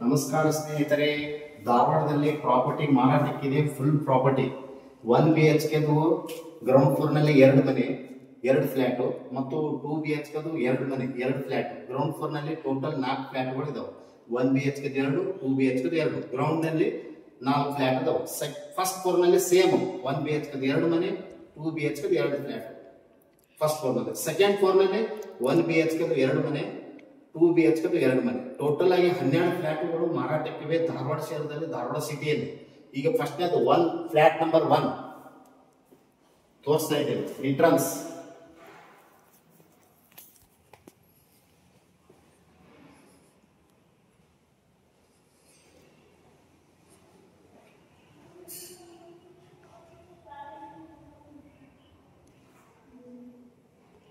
ನಮಸ್ಕಾರ ಸ್ನೇಹಿತರೆ, ಧಾರವಾಡದಲ್ಲಿ ಪ್ರಾಪರ್ಟಿ ಮಾರಾಟಕ್ಕಿದೆ. Full property 1 BHK ground floor ನಲ್ಲಿ 2 ಮನೆ 2 ಫ್ಲಾಟ್ ಮತ್ತು 2 BHK 2 ಮನೆ 2 ಫ್ಲಾಟ್. ಗ್ರೌಂಡ್ ಫ್ಲೋರ್ ನಲ್ಲಿ ಟೋಟಲ್ 4 ಫ್ಲಾಟ್ಗಳು ಇದಾವೆ. 1 BHK 2, 2 BHK 2. ಗ್ರೌಂಡ್ ನಲ್ಲಿ 4 ಫ್ಲಾಟ್ ಇದಾವೆ. ಫಸ್ಟ್ ಫ್ಲೋರ್ ನಲ್ಲಿ ಸೇಮ್ 1 BHK 2 ಮನೆ 2 BHK 2 ಫ್ಲಾಟ್ ಫಸ್ಟ್ ಫ್ಲೋರ್ ನಲ್ಲಿ. ಸೆಕೆಂಡ್ ಫ್ಲೋರ್ ನಲ್ಲಿ 1 BHK 2 ಮನೆ 2 BHK 2 ಮನೆ. ಟೋಟಲ್ ಆಗಿ 12 ಫ್ಲಾಟ್ಗಳು ಮಾರಾಟಕ್ಕಿವೆ ಧಾರವಾಡ ಶಹರದಲ್ಲಿ, ಧಾರವಾಡ ಸಿಟಿಯಲ್ಲಿ. ಈಗ ಫಸ್ಟ್ ಅದು 1 ಫ್ಲಾಟ್ ನಂಬರ್ 1 ತೋರಿಸ್ತಾ ಇದ್ದೇವೆ. Entrance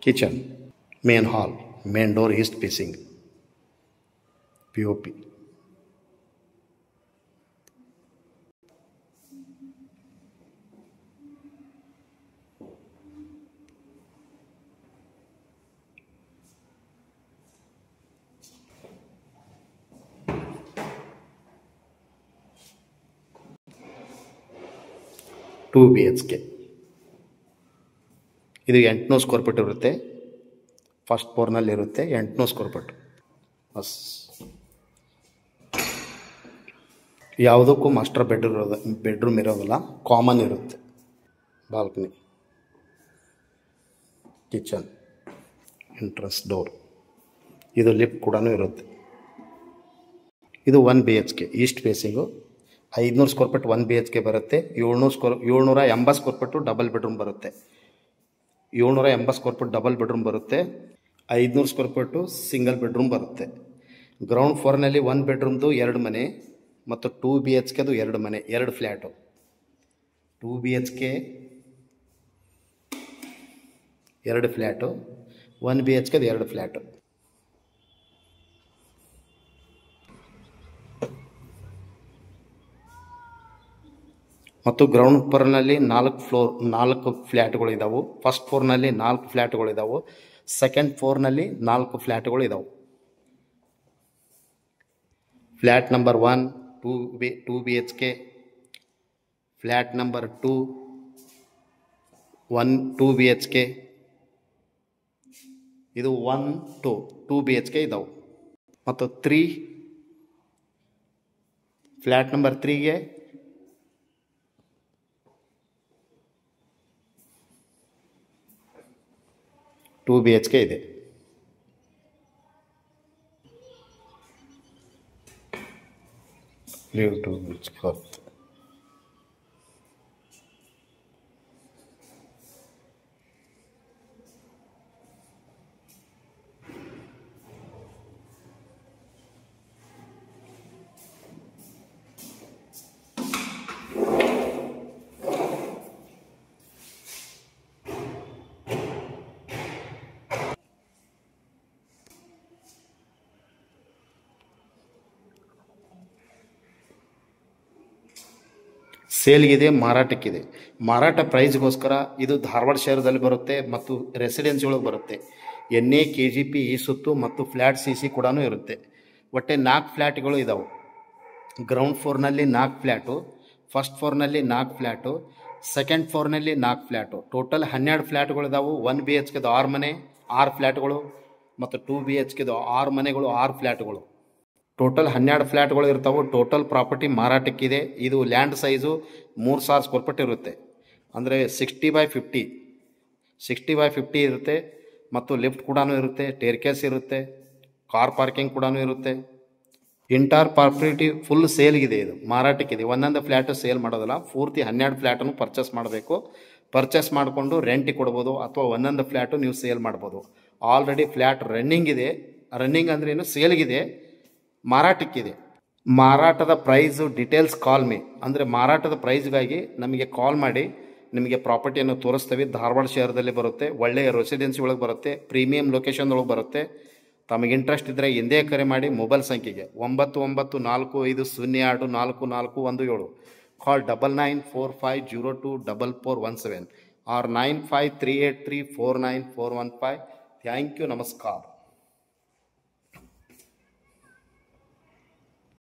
kitchen, main hall, main door east facing, POP. Two BHK. ಇದು 800 ಸ್ಕ್ವೇರ್ ಫೀಟ್ ಇರುತ್ತೆ. ಫಸ್ಟ್ ಫ್ಲೋರ್ನಲ್ಲಿ ಇರುತ್ತೆ 800 ಸ್ಕ್ವೇರ್ ಫೀಟ್. ಬಸ್ ಯಾವುದಕ್ಕೂ ಮಾಸ್ಟರ್ ಬೆಡ್ರೂಮ್ ಇರೋದಿಲ್ಲ, ಕಾಮನ್ ಇರುತ್ತೆ. ಬಾಲ್ಕನಿ, ಕಿಚನ್, ಎಂಟ್ರೆನ್ಸ್ ಡೋರ್, ಇದು ಲಿಫ್ಟ್ ಕೂಡ ಇರುತ್ತೆ. ಇದು 1 BHK east facing. 500 square feet 1 BHK ಬರುತ್ತೆ. 780 ಸ್ಕ್ವೇರ್ ಫೀಟು ಡಬಲ್ ಬೆಡ್ರೂಮ್ ಬರುತ್ತೆ. 780 ಸ್ಕ್ವೇರ್ ಫೀಟ್ ಡಬಲ್ ಬೆಡ್ರೂಮ್ ಬರುತ್ತೆ. 500 ಸ್ಕ್ವೇರ್ ಫೀಟು ಸಿಂಗಲ್ ಬೆಡ್ರೂಮ್ ಬರುತ್ತೆ. ಗ್ರೌಂಡ್ ಫ್ಲೋರ್ನಲ್ಲಿ 1 ಬೆಡ್ರೂಮ್ದು 2 ಮನೆ ಮತ್ತು 2 BHK 2 ಮನೆ 2 flat. 2 BHK 2 flat, 1 BHK 2 flat. ಮತ್ತು ಗ್ರೌಂಡ್ ಫ್ಲೋರ್ನಲ್ಲಿ 4 ಫ್ಲ್ಯಾಟ್ಗಳು ಇದ್ದಾವೆ. ಫಸ್ಟ್ ಫ್ಲೋರ್ನಲ್ಲಿ 4 ಫ್ಲ್ಯಾಟ್ಗಳು ಇದ್ದಾವೆ. ಸೆಕೆಂಡ್ ಫ್ಲೋರ್ನಲ್ಲಿ 4 ಫ್ಲ್ಯಾಟ್ಗಳು ಇದ್ದಾವೆ. Flat number 1 2 BHK, flat number 2 2 BHK, ಇದು 1 2 BHK ಇದ್ದಾವೆ. ಮತ್ತು 3 ಫ್ಲ್ಯಾಟ್ ನಂಬರ್ 3ಗೆ 2 BHK ಇದೆ. Leave 2 BHK. ಸೇಲ್ಗಿದೆ, ಮಾರಾಟಕ್ಕಿದೆ. ಮಾರಾಟ ಪ್ರೈಸ್ಗೋಸ್ಕರ ಇದು ಧಾರವಾಡ ಶಹರದಲ್ಲಿ ಬರುತ್ತೆ ಮತ್ತು ರೆಸಿಡೆನ್ಸಿ ಒಳಗೆ ಬರುತ್ತೆ. NA KGP ಈ ಸುತ್ತು ಮತ್ತು ಫ್ಲ್ಯಾಟ್ CC ಕೂಡ ಇರುತ್ತೆ. ಒಟ್ಟೆ 4 ಫ್ಲ್ಯಾಟ್ಗಳು ಇದ್ದಾವೆ. ಗ್ರೌಂಡ್ ಫ್ಲೋರ್ನಲ್ಲಿ 4 ಫ್ಲ್ಯಾಟು, ಫಸ್ಟ್ ಫ್ಲೋರ್ನಲ್ಲಿ 4 ಫ್ಲ್ಯಾಟು, ಸೆಕೆಂಡ್ ಫ್ಲೋರ್ನಲ್ಲಿ 4 ಫ್ಲ್ಯಾಟು. ಟೋಟಲ್ 12 ಫ್ಲ್ಯಾಟ್ಗಳು ಇದ್ದಾವೆ. 1 BHK 6 ಮನೆ 6 ಫ್ಲ್ಯಾಟ್ಗಳು ಮತ್ತು 2 BHK 6 ಮನೆಗಳು 6 ಫ್ಲ್ಯಾಟ್ಗಳು. ಟೋಟಲ್ 12 ಫ್ಲ್ಯಾಟ್ಗಳು ಇರ್ತಾವೆ. ಟೋಟಲ್ ಪ್ರಾಪರ್ಟಿ ಮಾರಾಟಕ್ಕಿದೆ. ಇದು ಲ್ಯಾಂಡ್ ಸೈಜು 3000 ಸ್ಕ್ವೇರ್ ಫೀಟ್ ಇರುತ್ತೆ. ಅಂದರೆ 60x50 ಇರುತ್ತೆ. ಮತ್ತು ಲಿಫ್ಟ್ ಕೂಡ ಇರುತ್ತೆ, ಟೇರ್ಕೇಸ್ ಇರುತ್ತೆ, ಕಾರ್ ಪಾರ್ಕಿಂಗ್ ಕೂಡ ಇರುತ್ತೆ. ಇಂಟರ್ ಪ್ರಾಪರ್ಟಿ ಫುಲ್ ಸೇಲ್ಗಿದೆ, ಇದು ಮಾರಾಟಕ್ಕಿದೆ. ಒಂದೊಂದು ಫ್ಲ್ಯಾಟು ಸೇಲ್ ಮಾಡೋದಿಲ್ಲ, ಪೂರ್ತಿ 12 ಫ್ಲ್ಯಾಟನ್ನು ಪರ್ಚೇಸ್ ಮಾಡಬೇಕು. ಪರ್ಚೇಸ್ ಮಾಡಿಕೊಂಡು ರೆಂಟಿಗೆ ಕೊಡ್ಬೋದು ಅಥವಾ ಒಂದೊಂದು ಫ್ಲ್ಯಾಟು ನೀವು ಸೇಲ್ ಮಾಡ್ಬೋದು. ಆಲ್ರೆಡಿ ಫ್ಲ್ಯಾಟ್ ರನ್ನಿಂಗ್ ಇದೆ. ರನ್ನಿಂಗ್ ಅಂದ್ರೇನು, ಸೇಲ್ಗಿದೆ, ಮಾರಾಟಕ್ಕಿದೆ. ಮಾರಾಟದ ಪ್ರೈಸು ಡೀಟೇಲ್ಸ್ ಕಾಲ್ ಮೀ, ಅಂದರೆ ಮಾರಾಟದ ಪ್ರೈಸ್ಗಾಗಿ ನಮಗೆ ಕಾಲ್ ಮಾಡಿ ನಿಮಗೆ ಪ್ರಾಪರ್ಟಿಯನ್ನು ತೋರಿಸ್ತೇವೆ. ಧಾರವಾಡ ಶಹರದಲ್ಲಿ ಬರುತ್ತೆ, ಒಳ್ಳೆಯ ರೆಸಿಡೆನ್ಸಿ ಒಳಗೆ ಬರುತ್ತೆ, ಪ್ರೀಮಿಯಂ ಲೊಕೇಶನ್ ಒಳಗೆ ಬರುತ್ತೆ. ತಮಗೆ ಇಂಟ್ರೆಸ್ಟ್ ಇದ್ದರೆ ಎಂದೇ ಕರೆ ಮಾಡಿ. ಮೊಬೈಲ್ ಸಂಖ್ಯೆಗೆ 9945024417, ಕಾಲ್ 9945024417 or 9538349415. ಥ್ಯಾಂಕ್ ಯು, ನಮಸ್ಕಾರ.